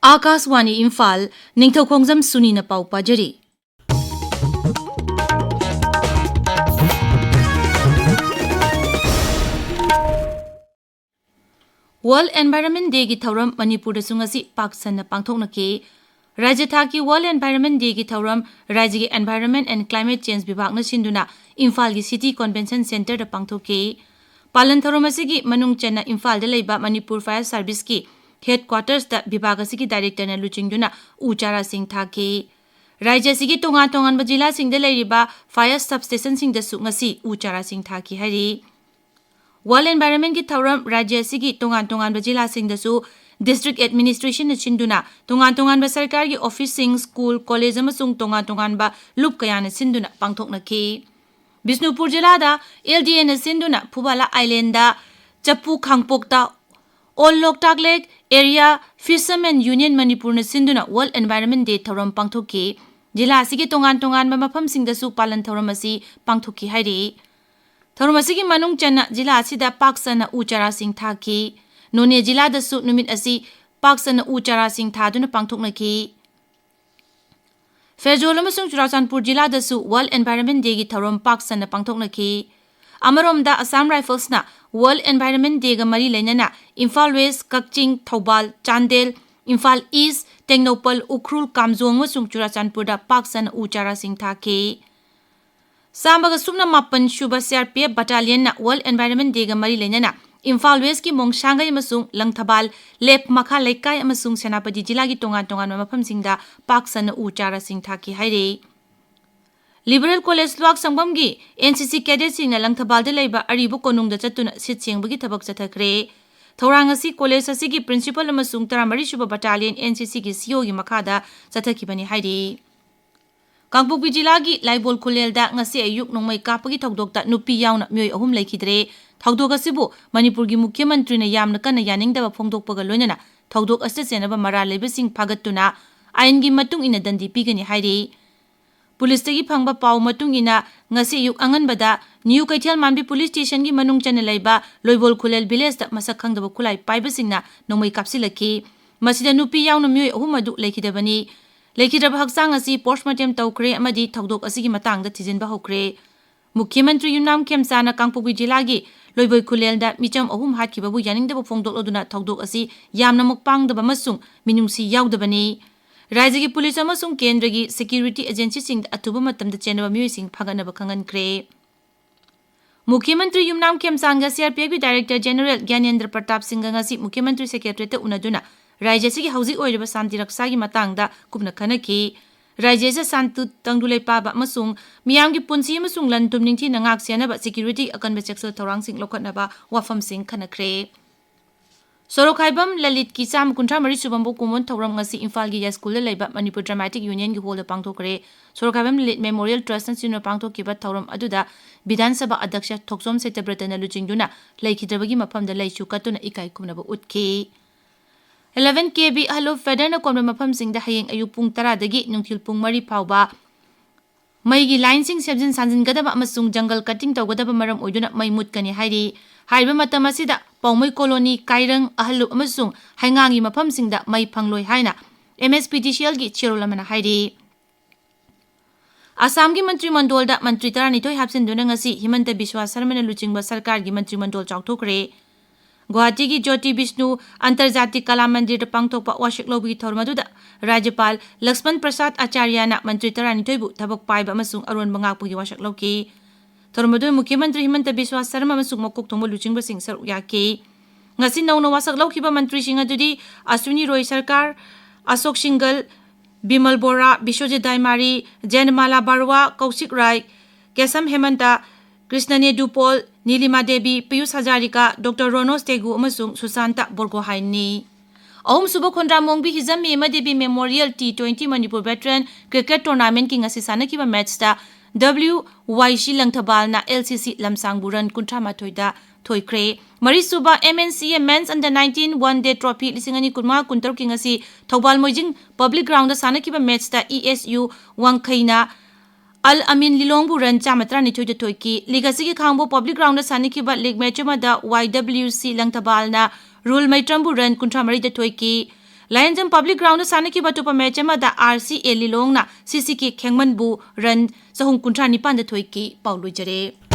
आकाशवाणी इम्फाल निंगथौखोंगजम सुनी न पाउ पाजरी वर्ल्ड एनवायरनमेंट डे की थौरम मणिपुर सुंगसी पाकसन पांगथोकनके राज्य थाकी वर्ल्ड एनवायरनमेंट डे की थौरम राज्य की एनवायरनमेंट एंड क्लाइमेट चेंज विभाग न सिंधुना इम्फाल की सिटी कन्वेंशन सेंटर पांगथोके पालन थौरम असिगी मनुंग चेन्ना इम्फाल लेबा मणिपुर फायर सर्विस की हेडक्वार्टर्स दा विभाग असिगी डायरेक्टर न लुचिंगदुना उचारा सिंह थाके राज्य सिगी तोंगा तोंगान जिला सिंह लेरिबा फायर सबस्टेशन सिंह दसु ngasi उचारा सिंह थाकी हरी वर्ल्ड एनवायरनमेंट की थौरम राज्य सिगी तोंगान तोंगान जिला सिंह दसु डिस्ट्रिक्ट एडमिनिस्ट्रेशन सिंधुना तोंगान तोंगान सरकार की ऑफिस सिंह स्कूल कॉलेज अमसुंग तोंगान तोंगान लुप कयान सिंधुना पांगथोकनके बिष्णुपुर जिला दा एलडीएन सिंधुना फुबाला आइलैंड दा चप्पू खांगपोकता all Loktak lake area fisherman union Manipur ने सिंधुना वर्ल्ड एनवायरनमेंट डे थौरम पांगथोके जिला सिगी तोंगान तोंगान मफम सिंह दसु पालन थौरम असि पांगथोके हाइरे थौरम असिगी मनुंग चन्ना जिला असिदा पाकसना उचारा सिंह थाकी नोने जिला दसु नुमित असि पाकसना उचारा सिंह थादुना पांगथोकनके फेजोल अमसुंग चुराचानपुर जिला दसु वर्ल्ड एनवायरनमेंट डे की थौरम पाकसना पांगथोकनके अमरोमदा असम राइफल्सना वर्ल्ड एनवायरनमेंट डे गा मरी लेना इम्फाल वेस्ट कक्चिंग थौबाल चांदेल इम्फाल ईस्ट टेंगनौपल उख्रुल कामजोंग मसुंग चुराचानपुर पाकसना उचारा सिंह थाके सामबग सुमना मापन शुभ सीआरपीएफ बटालियन ना वर्ल्ड एनवायरनमेंट डे गा मरी लेना इम्फाल वेस्ट की मोंगशांगई मसुंग लंगथबाल लेप मखा लेकाय मसुंग सेनापति जिला की तोंगान तोंगान मफम सिंगदा पाकसना उचारा सिंह थाके हाइरे लिबरल कॉलेज लुआक संगम की एनसीसी कैडेट सिंह लंगथबाल लेबा अरिबु कोनुंग चतुना सिट सेंबगी थबक चथखरे थौरांग असि कॉलेज असि की प्रिंसिपल अमसुंग 13 सुब बटालियन एनसीसी की सीओ की मखादा चथखिबनी हाइरे कांगपुकी जिला की लाइबोल खुलेलदा ngasi अयुक नोंमै कापगी थौदोकता नुपी यावना म्योय अहुम लेखिद्रे थौदोक असिबु मणिपुर की मुख्यमंत्री ने यामना कन्ना यानिंगदबा फोंदोकपगा लोइनना थौदोक असि सेनबा मरा लेबसिंग फागतुना आइन की मतुंग इना दंदी पीगनी हाइरे पुलिस तगी फंगबा पाव मतुंग इना ngasi अयुक अंगनबदा new Keithelmanbi police station की मनुंग चने लेबा लोइबोल खुलेल विलेज दा मसक खंगदबा खुलाई पाइबसिंगना नोंमै कापसिलकी मसिदा नुपी यावना म्योय अहुम अदु लेखिदबनी लेखिद्रब हक्सांग असी पोस्टमार्टम तौखरे अमदी थौदोक असिगी मतंगदा थिजिनबा होखरे मुख्यमंत्री युमनाम खेमसाना कांगपुकी जिला की लोइबोय खुलेलदा मिचम अहुम हातखिबबु यानिंगदबा फोंदोकलोदुना थौदोक असी यामना मुक्पांगदबा मसुंग मिनुंगसी यावदबनी राज्य की पुलिस अमसुंग केंद्र की सिक्योरिटी एजेंसी सिंह अथुबा मतमदा चेनबा म्योय सिंह फागनबा खंगनख्रे मुख्यमंत्री युमनाम खेमसांग सीआरपीएफ की director general Gyanendra Pratap Singh ngasi मुख्यमंत्री सेक्रेटरीट उनदुना राज्य से हौजी ओइरबा शांति रक्षा की मतंगदा कुपना खनकी राज्य से शांति तंगदुले पाबा मसुंग मियाम की पुंसी मसुंग लन तुमनिंगथि नंगाक सेनबा सिक्योरिटी अकनबा चेक्सल थौरांग सिंह लोखनबा वाफम सिंह खनख्रे सोरोखाइबम ललित की चाम कुंठा मरी सुबंबो कुमोन थौरम ngasi इम्फाल की स्कूल लेबा मणिपुर ड्रामेटिक यूनियन की होल पांगथोकरे सोरोखाइबम ललित मेमोरियल ट्रस्ट सिनो पांगथोकिबा थौरम अदुदा विधानसभा अध्यक्ष थोक्सोम सेतब्रतन लुचिंगदुना लेखिद्रबगी मफमदा लेचु कतुना इकाई कुमनबा उतके 11 KB हलो फेडरना कोमन मफम सिंगदा हयेंग अयु पुंग 10 दगी नुंथिल पुंग 3 फावबा मईगी लाइन सिंग सेबजिन सांजिनगदबा अमसुंग जंगल कटिंग तौगदबा मरम ओइदुना मई मुतकनी हाइरी हाइबा मतम असिदा पौमै कॉलोनी काइरंग अहलु अमसुंग हाइंगांगी मफम सिंगदा मई फंगलोय हाइना एमएसपीटीसीएल की चेरोलमना हाइरी असम की मंत्रिमंडल मंत्री 12 हापसिनदुना ngasi हिमंत बिस्वा शर्मा लुचिंगबा सरकार की मंत्रिमंडल चाउथोकरे गुवाहाटी की ज्योति विष्णु अंतर्जातीय कला मंदिर पांगथोकपा वाशिकलोबी थौरमदुदा राज्यपाल लक्ष्मण प्रसाद आचार्यना मंत्री 12 थबक पाइबा अमसुंग अरोन बंगाकपुगी वाशिकलोकी थौरमदु मुख्यमंत्री हिमंत बिस्वा शर्मा अमसुंग मकोक थोंबो लुचिंगबा सिंह सरुक याकी ngasi नौनो वाशिकलोखिबा मंत्री सिंह अदुदी अश्विनी रॉय सरकार अशोक सिंगल बिमल बोरा विश्वजित दाइमारी जैनमाला बारवा कौशिक राय केसम हेमंता कृष्णने दुपोल नीलिमा देवी पीयूष हजारिका डॉक्टर रोनोस तेगु अमसुंग सुशांता बोरगोहाइनी अहम सुबह खोंड्रा मोंगबी Hijam Mema Devi memorial T20 Manipur veteran cricket tournament की ngasi सानकिबा मैचता WYC लंगथबालना LCC लमसांगबु रन 38 थोइख्रे मरी सुबा MNCA men's under 19 one day trophy 2019 की ngasi Thoubal Moijing public ground सानकिबा मैचता ESU वांगखैना अल अमीन लिलोंगबु रन 139 थोइकी लिगसी की खांगबो पब्लिक ग्राउंड सानकिबा लीग मैच मदा YWC लंगथबालना रूल मैट्रमबु रन 53 थोइकी Lions Public Ground Sanaki Batupa Mechemada RCA Lilongna CCK Kengmanbu Run Sahung Kuntra Nipan the Toiki Paulu Jere.